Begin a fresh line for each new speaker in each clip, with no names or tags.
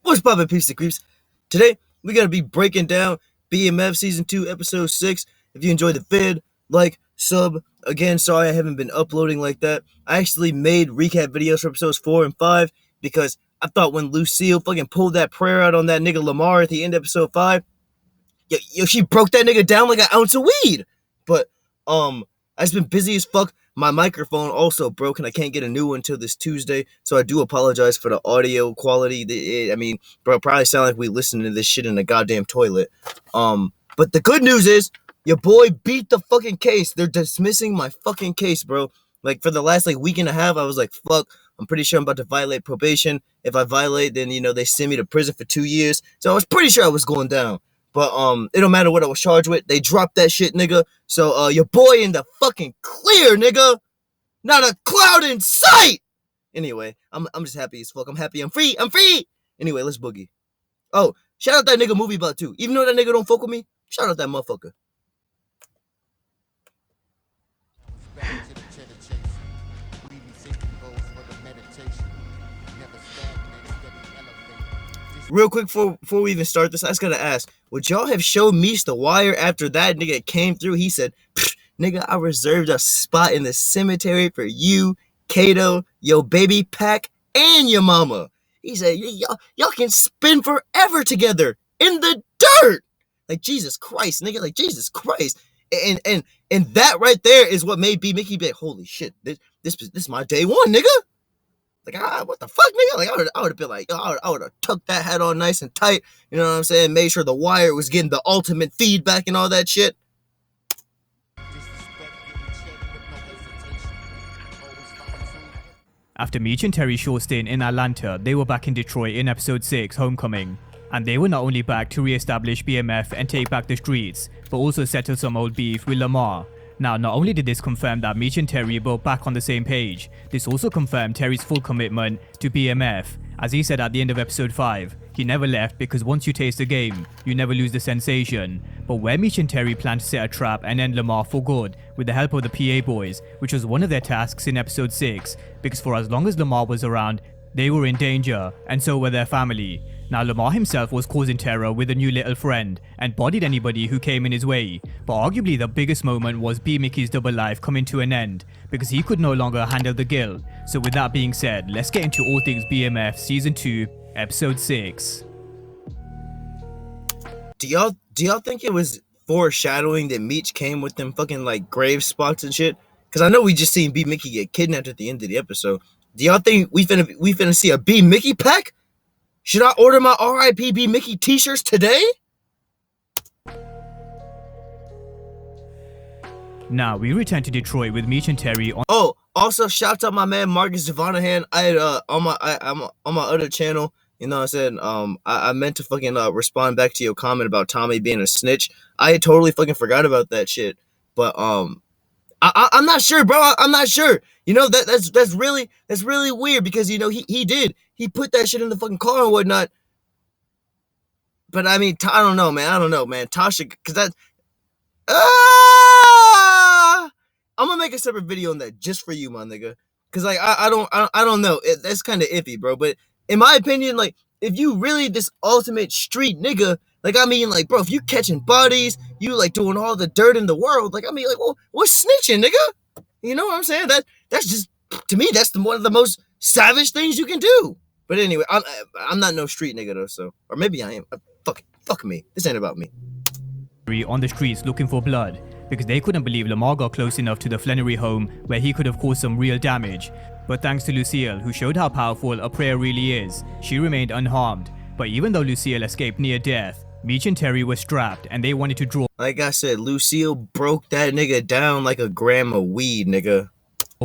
What's poppin', peeps and creeps? Today, we're gonna be breaking down BMF Season 2, Episode 6. If you enjoyed the vid, like, sub. Again, sorry I haven't been uploading like that. I actually made recap videos for Episodes 4 and 5 because I thought when Lucille fucking pulled that prayer out on that nigga Lamar at the end of Episode 5, she broke that nigga down like an ounce of weed. But, I've just been busy as fuck. My microphone also broke and I can't get a new one until this Tuesday, so I do apologize for the audio quality. Bro, probably sound like we listening to this shit in a goddamn toilet. But the good news is, your boy beat the fucking case. They're dismissing my fucking case, bro. Like, for the last, week and a half, I was like, fuck, I'm pretty sure I'm about to violate probation. If I violate, then, they send me to prison for 2 years. So I was pretty sure I was going down. But, it don't matter what I was charged with. They dropped that shit, nigga. So, your boy in the fucking clear, nigga. Not a cloud in sight. Anyway, I'm just happy as fuck. I'm happy. I'm free. Anyway, let's boogie. Oh, shout out that nigga Moviebot too. Even though that nigga don't fuck with me, shout out that motherfucker. Real quick before we even start this, I just gotta ask, would y'all have showed Meech the wire after that nigga came through? He said, nigga, I reserved a spot in the cemetery for you, Kato, your baby Pac, and your mama. He said, y'all can spend forever together in the dirt. Like, Jesus Christ, nigga, like, Jesus Christ. And that right there is what made B Mickey be like, holy shit, this is my day one, nigga. Like, what the fuck, nigga? Like, I would have been like, I would have tucked that hat on nice and tight. You know what I'm saying? Made sure the wire was getting the ultimate feedback and all that shit.
After Meech and Terry's short stint in Atlanta, they were back in Detroit in Episode 6, Homecoming. And they were not only back to re-establish BMF and take back the streets, but also settle some old beef with Lamar. Now, not only did this confirm that Meech and Terry were back on the same page, this also confirmed Terry's full commitment to BMF. As he said at the end of Episode 5, he never left because once you taste the game, you never lose the sensation. But where Meech and Terry planned to set a trap and end Lamar for good with the help of the PA boys, which was one of their tasks in Episode 6, because for as long as Lamar was around, they were in danger, and so were their family. Now, Lamar himself was causing terror with a new little friend and bodied anybody who came in his way, but arguably the biggest moment was B Mickey's double life coming to an end because he could no longer handle the guilt. So with that being said, let's get into all things BMF Season 2, Episode 6.
Do y'all think it was foreshadowing that Meech came with them fucking grave spots and shit? Because I know we just seen B Mickey get kidnapped at the end of the episode. Do y'all think we finna see a B Mickey pack? Should I order my R.I.P. B Mickey t-shirts today?
Now, we return to Detroit with Meech and Terry on...
Oh, also, shout out my man Marcus Devanahan. I had, I'm on my other channel, you know what I'm saying? I meant to fucking respond back to your comment about Tommy being a snitch. I had totally fucking forgot about that shit. But, I'm not sure, bro. I'm not sure. You know, that's really weird because, you know, he put that shit in the fucking car and whatnot. But I mean, I don't know, man. Tasha, cause that, I'm gonna make a separate video on that just for you, my nigga. Cause I don't know. That's kind of iffy, bro. But in my opinion, if you really this ultimate street nigga, bro, if you catching bodies, you doing all the dirt in the world, well, what's snitching, nigga? You know what I'm saying? That's just, to me, that's one of the most savage things you can do. But anyway, I'm not no street nigga though, so, or maybe I am. Fuck me. This ain't about me.
On the streets looking for blood because they couldn't believe Lamar got close enough to the Flannery home where he could have caused some real damage. But thanks to Lucille, who showed how powerful a prayer really is, she remained unharmed. But even though Lucille escaped near death, Meech and Terry were strapped and they wanted to draw.
Like I said, Lucille broke that nigga down like a gram of weed, nigga.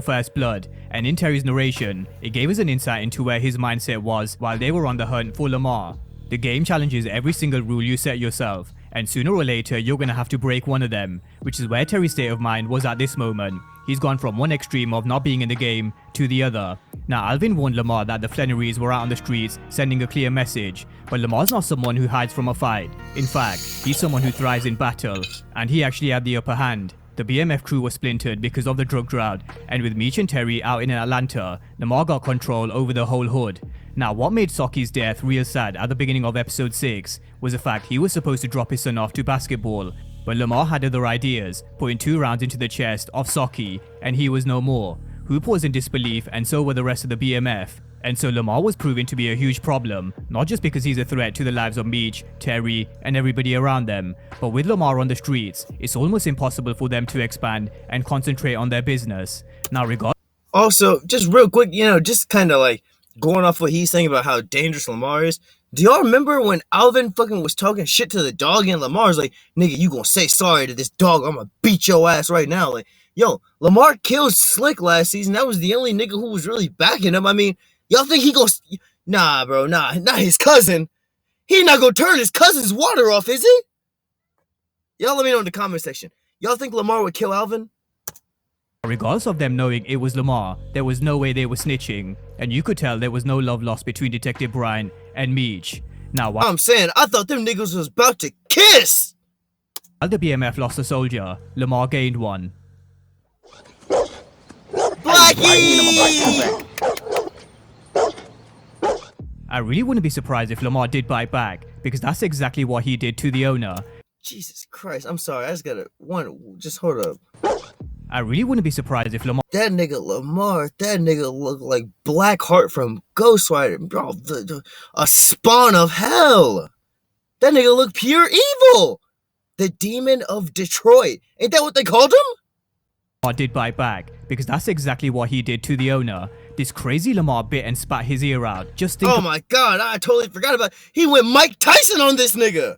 First blood, and in Terry's narration, it gave us an insight into where his mindset was while they were on the hunt for Lamar. The game challenges every single rule you set yourself, and sooner or later you're gonna have to break one of them, which is where Terry's state of mind was at this moment. He's gone from one extreme of not being in the game to the other. Now, Alvin warned Lamar that the Flannerys were out on the streets sending a clear message, but Lamar's not someone who hides from a fight. In fact, he's someone who thrives in battle, and he actually had the upper hand. The BMF crew was splintered because of the drug drought, and with Meech and Terry out in Atlanta, Lamar got control over the whole hood. Now, what made Soki's death real sad at the beginning of episode 6 was the fact he was supposed to drop his son off to basketball, but Lamar had other ideas, putting 2 rounds into the chest of Soki, and he was no more. Hoop was in disbelief, and so were the rest of the BMF. And so Lamar was proven to be a huge problem, not just because he's a threat to the lives of Meech, Terry, and everybody around them, but with Lamar on the streets, it's almost impossible for them to expand and concentrate on their business. Now,
Also, just real quick, just kind of like going off what he's saying about how dangerous Lamar is. Do y'all remember when Alvin fucking was talking shit to the dog and Lamar's like, nigga, you gonna say sorry to this dog? I'm gonna beat your ass right now. Like, yo, Lamar killed Slick last season. That was the only nigga who was really backing him. I mean, y'all think he goes? Nah, bro, nah, not his cousin. He not gonna turn his cousin's water off, is he? Y'all let me know in the comment section. Y'all think Lamar would kill Alvin?
regardless of them knowing it was Lamar, there was no way they were snitching, and you could tell there was no love lost between Detective Brian and Meech. Now,
I'm saying, I thought them niggas was about to kiss!
While the BMF lost a soldier, Lamar gained one.
Blackie!
I really wouldn't be surprised if Lamar did bite back, because that's exactly what he did to the owner.
Jesus Christ, I'm sorry, I just gotta, just hold up.
I really wouldn't be surprised if Lamar...
That nigga looked like Blackheart from Ghost Rider, bro, a spawn of hell. That nigga looked pure evil. The Demon of Detroit. Ain't that what they called him?
Lamar did bite back, because that's exactly what he did to the owner. This crazy Lamar bit and spat his ear out. Just think
oh my god, I totally forgot about it. He went Mike Tyson on this nigga.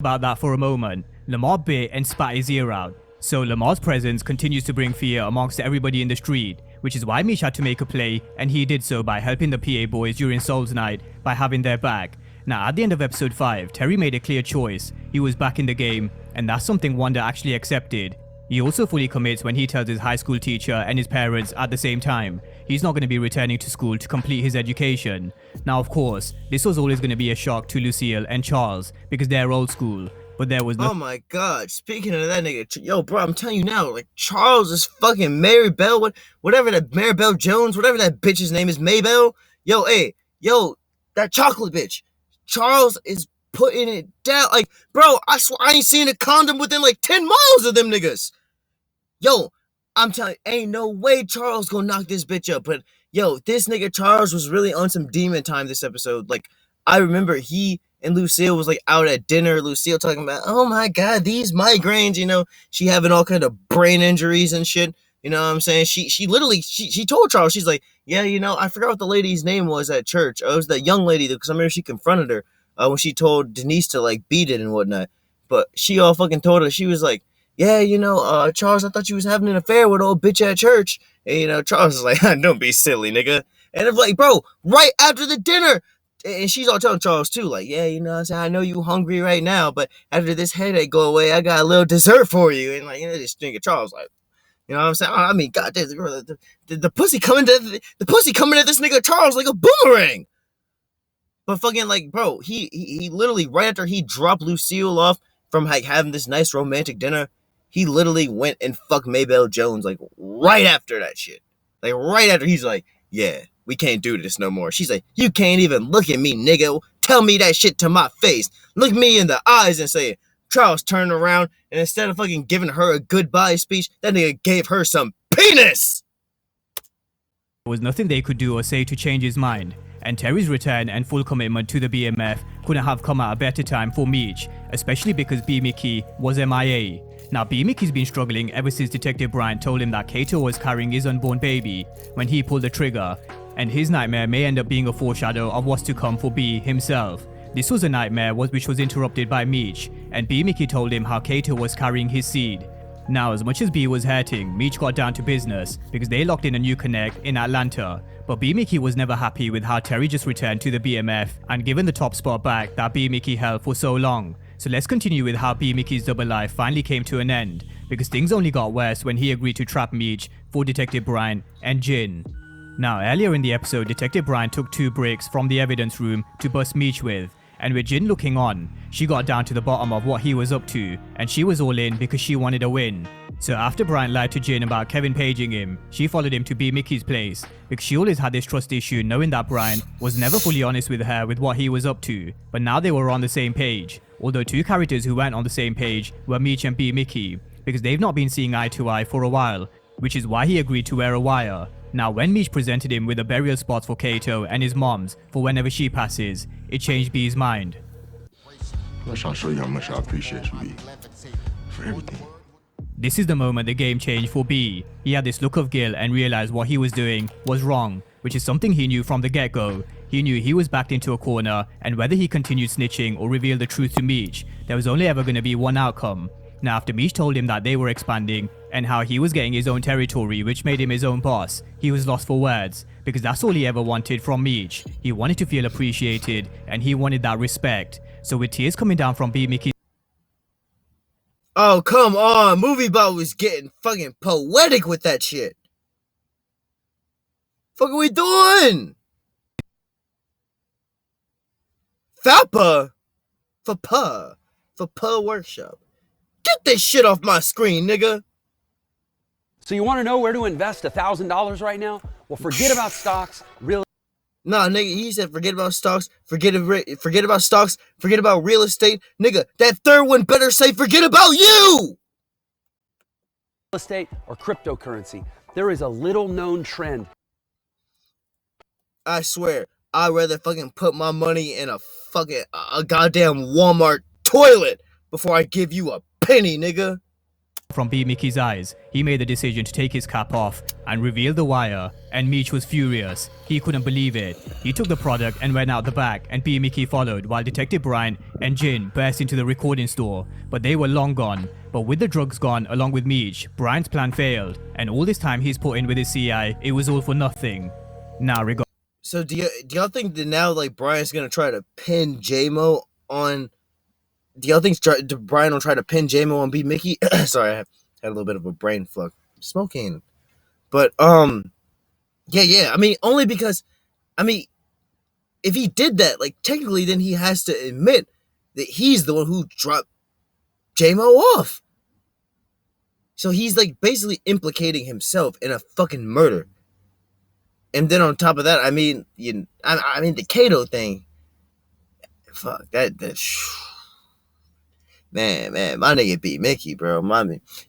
About that for a moment. Lamar bit and spat his ear out. So Lamar's presence continues to bring fear amongst everybody in the street, which is why Meech had to make a play, and he did so by helping the PA boys during Souls Night by having their back. Now, at the end of episode 5, Terry made a clear choice. He was back in the game, and that's something Wanda actually accepted. He also fully commits when he tells his high school teacher and his parents at the same time he's not going to be returning to school to complete his education. Now, of course, this was always going to be a shock to Lucille and Charles because they're old school, but there was no...
Oh my god, speaking of that nigga, yo bro, I'm telling you now, like Charles is fucking Maribel, whatever that Maribel Jones, whatever that bitch's name is, Maybell. Yo, hey, yo, that chocolate bitch. Charles is putting it down. Like, bro, I swear I ain't seen a condom within like 10 miles of them niggas. Yo, I'm telling you, ain't no way Charles gonna knock this bitch up. But yo, this nigga Charles was really on some demon time this episode. Like, I remember he and Lucille was like out at dinner. Lucille talking about, oh my god, these migraines, she having all kind of brain injuries and shit. You know what I'm saying? She literally told Charles, she's like, yeah, I forgot what the lady's name was at church. It was that young lady, because I remember she confronted her when she told Denise to like beat it and whatnot. But she all fucking told her, she was like, yeah, Charles, I thought you was having an affair with old bitch at church. And, Charles is like, don't be silly, nigga. And I'm like, bro, right after the dinner. And she's all telling Charles, too, like, yeah, I'm saying, I know you hungry right now, but after this headache go away, I got a little dessert for you. And, like, this nigga Charles, like, you know what I'm saying? I mean, God, the pussy coming at this nigga Charles like a boomerang. But fucking, like, bro, he literally, right after he dropped Lucille off from, like, having this nice romantic dinner, he literally went and fucked Maybell Jones, like, right after that shit. Like, right after, he's like, yeah, we can't do this no more. She's like, you can't even look at me, nigga. Tell me that shit to my face. Look me in the eyes and say, Charles turned around, and instead of fucking giving her a goodbye speech, that nigga gave her some penis!
There was nothing they could do or say to change his mind, and Terry's return and full commitment to the BMF couldn't have come at a better time for Meech, especially because B. Mickey was MIA. Now, B. Mickey's been struggling ever since Detective Brian told him that Kato was carrying his unborn baby when he pulled the trigger, and his nightmare may end up being a foreshadow of what's to come for B himself. This was a nightmare which was interrupted by Meech, and B. Mickey told him how Kato was carrying his seed. Now, as much as B was hurting, Meech got down to business because they locked in a new connect in Atlanta. But B. Mickey was never happy with how Terry just returned to the BMF and given the top spot back that B. Mickey held for so long. So let's continue with how B. Mickey's double life finally came to an end, because things only got worse when he agreed to trap Meech for Detective Brian and Jin. Now, earlier in the episode, Detective Brian took 2 bricks from the evidence room to bust Meech with, and with Jin looking on, she got down to the bottom of what he was up to, and she was all in because she wanted a win. So after Bryant lied to Jin about Kevin paging him, she followed him to B Mickey's place because she always had this trust issue knowing that Bryant was never fully honest with her with what he was up to, but now they were on the same page. Although two characters who weren't on the same page were Meech and B Mickey, because they've not been seeing eye to eye for a while, which is why he agreed to wear a wire. Now when Meech presented him with a burial spot for Kato and his mom's for whenever she passes, it changed B's mind.
I'm trying to show you how much I appreciate you, B, for everything.
This is the moment the game changed for B. He had this look of guilt and realized what he was doing was wrong, which is something he knew from the get-go. He knew he was backed into a corner, and whether he continued snitching or revealed the truth to Meech, there was only ever going to be one outcome. Now after Meech told him that they were expanding and how he was getting his own territory which made him his own boss, he was lost for words, because that's all he ever wanted from Meech. He wanted to feel appreciated and he wanted that respect. So with tears coming down from B Mickey's
Oh, come on. MovieBot was getting fucking poetic with that shit. Fuck are we doing? FAPA? FAPA Workshop. Get this shit off my screen, nigga.
So you want to know where to invest $1,000 right now? Well, forget about stocks, real
Nah, nigga, he said forget about stocks, forget about stocks, forget about real estate. Nigga, that third one better say forget about you!
estate or cryptocurrency. There is a little known trend.
I swear, I'd rather fucking put my money in a goddamn Walmart toilet before I give you a penny, nigga.
From B Mickey's eyes, he made the decision to take his cap off and reveal the wire, and Meech was furious. He couldn't believe it. He took the product and went out the back, and B Mickey followed while Detective Bryant and Jin burst into the recording store, but they were long gone. But with the drugs gone along with Meech, Bryant's plan failed, and all this time he's put in with his CI, it was all for nothing. Now
So do y'all think that now like Bryant's gonna try to pin J-Mo on? Do y'all think Bryant will try to pin J-Mo on B Mickey? Sorry, I had a little bit of a brain fuck. Smoking. But yeah. I mean, only because if he did that, like technically, then he has to admit that he's the one who dropped J-Mo off. So he's like basically implicating himself in a fucking murder. And then on top of that, I mean the Kato thing. Fuck that. Man, my nigga beat Mickey, bro.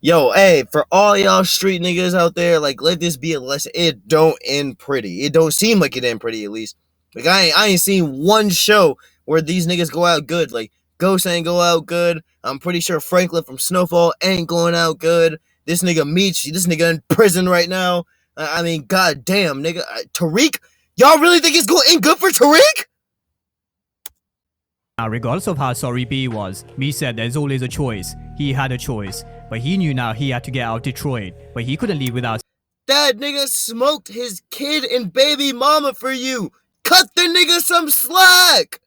Yo, hey, for all y'all street niggas out there, like, let this be a lesson. It don't end pretty. It don't seem like it end pretty, at least. Like, I ain't seen one show where these niggas go out good. Like, Ghost ain't go out good. I'm pretty sure Franklin from Snowfall ain't going out good. This nigga Meech, this nigga in prison right now. I mean, goddamn, nigga. Tariq? Y'all really think it's going to end good for Tariq?
Now, regardless of how sorry B was, Meech said there's always a choice. He had a choice, but he knew now he had to get out of Detroit, but he couldn't leave without
that nigga smoked his kid and baby mama for you. Cut the nigga some slack.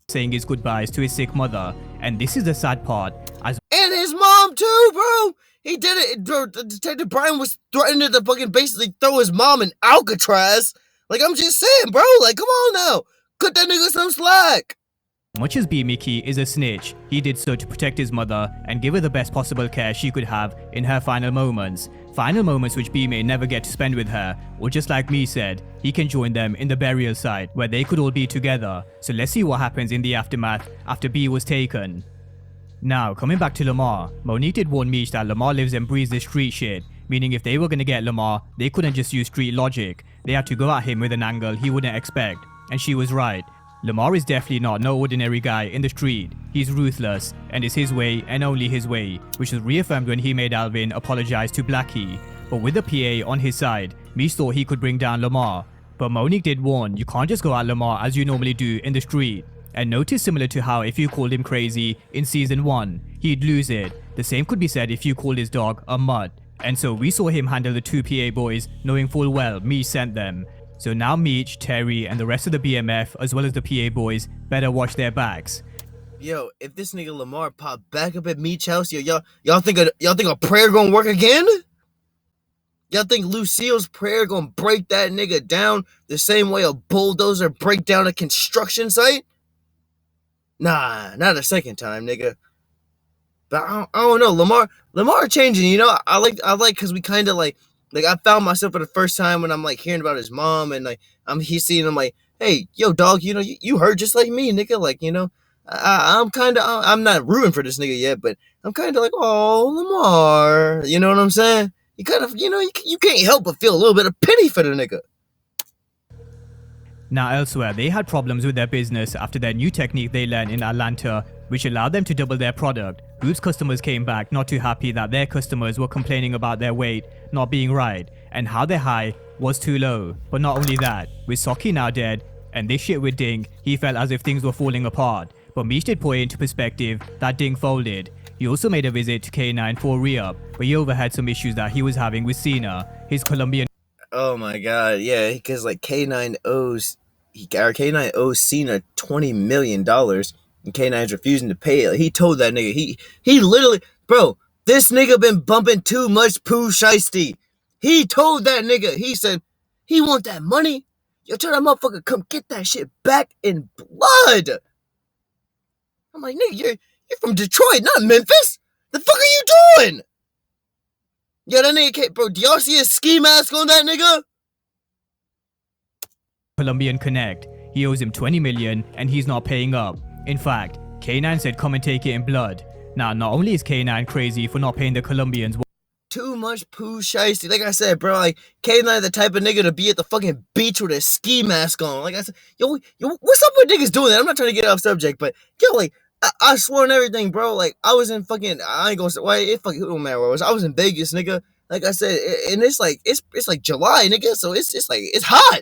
Saying his goodbyes to his sick mother, and this is the sad part. And
his mom too, bro. He did it. Bro, Detective Bryant was threatening to fucking basically throw his mom in Alcatraz. Like, I'm just saying, bro. Like, come on now. Cut that nigga some slack.
Much as B Mickey is a snitch, he did so to protect his mother and give her the best possible care she could have in her final moments which B may never get to spend with her, or just like me said, he can join them in the burial site where they could all be together. So let's see what happens in the aftermath after B was taken. Now, coming back to Lamar, Monique did warn Meech that Lamar lives and breathes this street shit, meaning if they were gonna get Lamar, they couldn't just use street logic, they had to go at him with an angle he wouldn't expect, and she was right. Lamar is definitely not no ordinary guy in the street. He's ruthless, and it's his way and only his way, which was reaffirmed when he made Alvin apologize to Blackie. But with the PA on his side, Meech thought he could bring down Lamar. But Monique did warn you can't just go at Lamar as you normally do in the street. And notice similar to how if you called him crazy in season 1, he'd lose it. The same could be said if you called his dog a mutt. And so we saw him handle the two PA boys knowing full well Meech sent them. So now Meech, Terry, and the rest of the BMF, as well as the PA boys, better watch their backs.
Yo, if this nigga Lamar pop back up at Meech house, yo, y'all think a prayer gonna work again? Y'all think Lucille's prayer gonna break that nigga down the same way a bulldozer break down a construction site? Nah, not a second time, nigga. But I don't know. Lamar changing, you know. I like because we kind of like I found myself for the first time when I'm like hearing about his mom and like he's seeing him like, hey, yo, dog, you know, you hurt just like me, nigga. Like, you know, I'm kind of I'm not rooting for this nigga yet, but I'm kind of like, oh, Lamar, you know what I'm saying? You kind of, you know, you can't help but feel a little bit of pity for the nigga.
Now elsewhere, they had problems with their business after their new technique they learned in Atlanta, which allowed them to double their product. Boots customers came back not too happy that their customers were complaining about their weight not being right and how their high was too low. But not only that, with Sockie now dead and this shit with Ding, he felt as if things were falling apart. But Meech did put it into perspective that Ding folded. He also made a visit to K9 for a re-up, but he overheard some issues that he was having with Cena, his Colombian.
Oh my god, yeah, because like K9 owes Cena $20 million, and K9's refusing to pay it. He told that nigga, he literally, bro, this nigga been bumping too much Pooh Shiesty. He told that nigga, he said, he want that money? Yo, tell that motherfucker come get that shit back in blood. I'm like, nigga, you're from Detroit, not Memphis. The fuck are you doing? Yo, that nigga, bro, do y'all see a ski mask on that nigga?
Colombian Connect. He owes him 20 million and he's not paying up. In fact, K9 said come and take it in blood. Now, not only is K9 crazy for not paying the Colombians
too much Pooh Shiesty. Like I said, bro, like K9 the type of nigga to be at the fucking beach with a ski mask on. Like I said, yo, what's up with niggas doing that? I'm not trying to get off subject, but yo, like I swore on everything, bro. Like I was in fucking, I ain't gonna say why it fucking don't matter where I was. I was in Vegas, nigga. Like I said, and it's like it's like July, nigga. So it's like it's hot.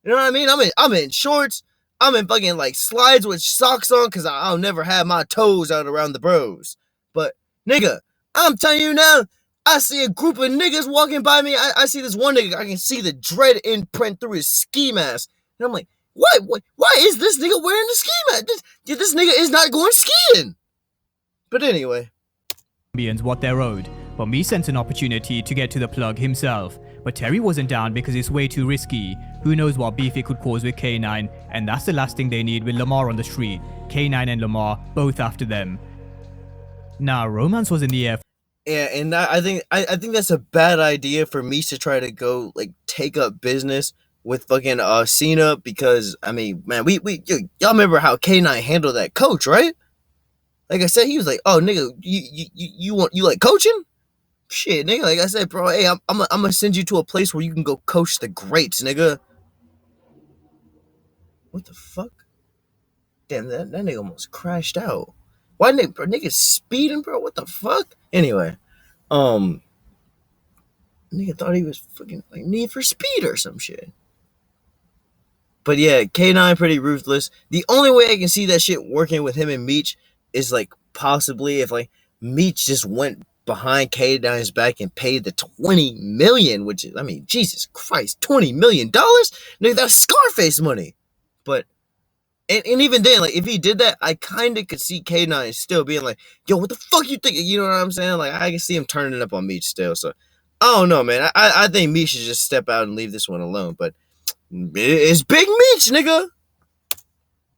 You know what I mean? I'm in shorts. I'm in fucking like slides with socks on because I'll never have my toes out around the bros. But nigga, I'm telling you now, I see a group of niggas walking by me. I see this one nigga. I can see the dread imprint through his ski mask, and I'm like, why is this nigga wearing the ski mask? This nigga is not going skiing. But anyway,
what they're owed. But me sensed an opportunity to get to the plug himself. But Terry wasn't down because it's way too risky. Who knows what beef it could cause with K9, and that's the last thing they need with Lamar on the street. K9 and Lamar, both after them. Now, romance was in the air.
Yeah, and I think that's a bad idea for me to try to go like take up business with fucking Cena because I mean, man, y'all remember how K9 handled that coach, right? Like I said, he was like, "Oh, nigga, you like coaching? Shit, nigga." Like I said, bro, hey, I'm gonna send you to a place where you can go coach the greats, nigga. What the fuck? Damn, that nigga almost crashed out. Why nigga speeding, bro? What the fuck? Anyway, nigga thought he was fucking like Need for Speed or some shit. But yeah, K9 pretty ruthless. The only way I can see that shit working with him and Meech is like possibly if like Meech just went behind K9's back and paid the 20 million, which is, I mean, Jesus Christ, $20 million? Nigga, that's Scarface money. But and even then, like, if he did that, I kind of could see K9 still being like, yo, what the fuck you think? You know what I'm saying? Like, I can see him turning up on Meech still. So, I don't know, man. I think Meech should just step out and leave this one alone. But it's Big Meech, nigga.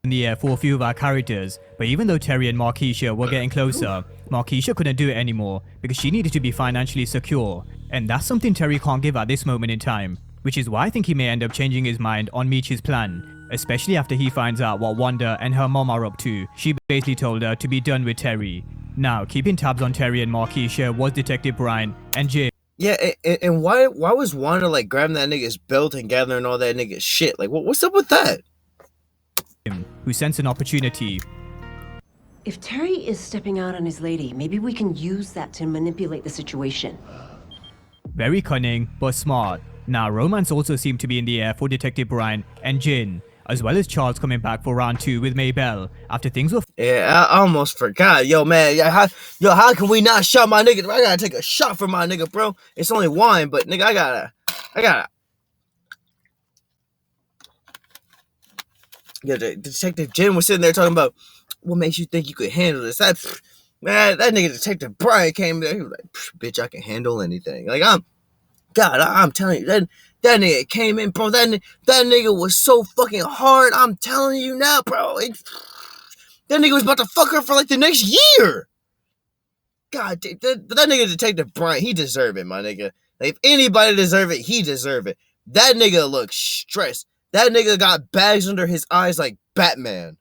In the air for a few of our characters. But even though Terry and Markeisha were getting closer, Markeisha couldn't do it anymore because she needed to be financially secure. And that's something Terry can't give at this moment in time. Which is why I think he may end up changing his mind on Meech's plan. Especially after he finds out what Wanda and her mom are up to. She basically told her to be done with Terry. Now, keeping tabs on Terry and Markeisha was Detective Brian and Jim.
Yeah, and why was Wanda like grabbing that nigga's belt and gathering all that nigga's shit? Like, what's up with that?
Who sensed an opportunity.
If Terry is stepping out on his lady, maybe we can use that to manipulate the situation.
Very cunning, but smart. Now, romance also seemed to be in the air for Detective Brian and Jin, as well as Charles coming back for round 2 with Maybelle after things were.
Yeah, I almost forgot. Yo, man, how can we not shot my nigga? I gotta take a shot for my nigga, bro. It's only wine, but nigga, I gotta. Yeah, Detective Jin was sitting there talking about what makes you think you could handle this. That nigga Detective Brian came there. He was like, "Bitch, I can handle anything." Like I'm telling you, that nigga came in, bro. That nigga was so fucking hard. I'm telling you now, bro. That nigga was about to fuck her for like the next year. God damn, that nigga Detective Bryant, he deserve it, my nigga. Like, if anybody deserve it, he deserve it. That nigga looks stressed. That nigga got bags under his eyes like Batman.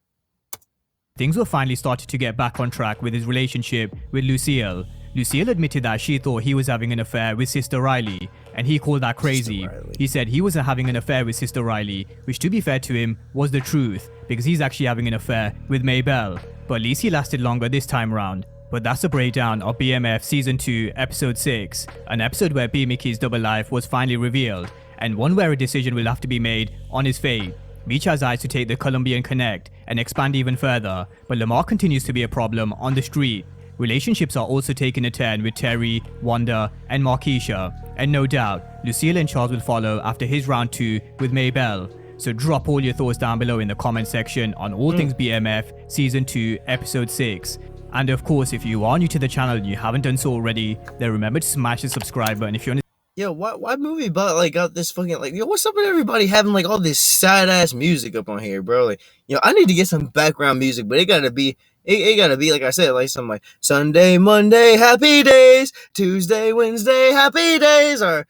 Things were finally started to get back on track with his relationship with Lucille. Lucille admitted that she thought he was having an affair with Sister Riley, and he called that crazy. He said he wasn't having an affair with Sister Riley, which to be fair to him was the truth, because he's actually having an affair with Maybelle. But at least he lasted longer this time round. But that's a breakdown of BMF Season 2, Episode 6, an episode where B. Mickey's double life was finally revealed, and one where a decision will have to be made on his fate. Meech has eyes to take the Colombian Connect and expand even further, but Lamar continues to be a problem on the street. Relationships are also taking a turn with Terry, Wanda, and Markeisha, and no doubt, Lucille and Charles will follow after his round 2 with Maybelle. So drop all your thoughts down below in the comment section on all things BMF Season 2 Episode 6. And of course, if you are new to the channel and you haven't done so already, then remember to smash the subscribe button if you want.
Yo, why movie but like got this fucking like, yo, what's up with everybody having like all this sad ass music up on here, bro? Like, I need to get some background music, but it gotta be like I said, like some like Sunday, Monday, happy days, Tuesday, Wednesday, happy days, or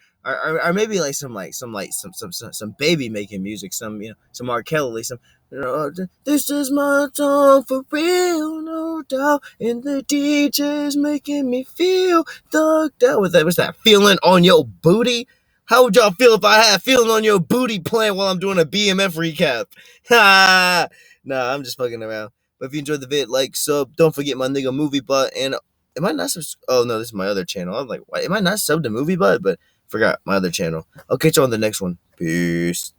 maybe like some baby making music, some some R. Kelly, some this is my song for real, no doubt, and the DJ's making me feel thugged out with that. What's that? Feeling on your booty? How would y'all feel if I had Feeling on Your Booty playing while I'm doing a BMF recap? Ha! Nah, I'm just fucking around. But if you enjoyed the vid, like, sub, don't forget my nigga Movie Butt, and am I not oh no, this is my other channel. I'm like, why am I not subbed to Movie Butt? But forgot my other channel. I'll catch you on the next one. Peace.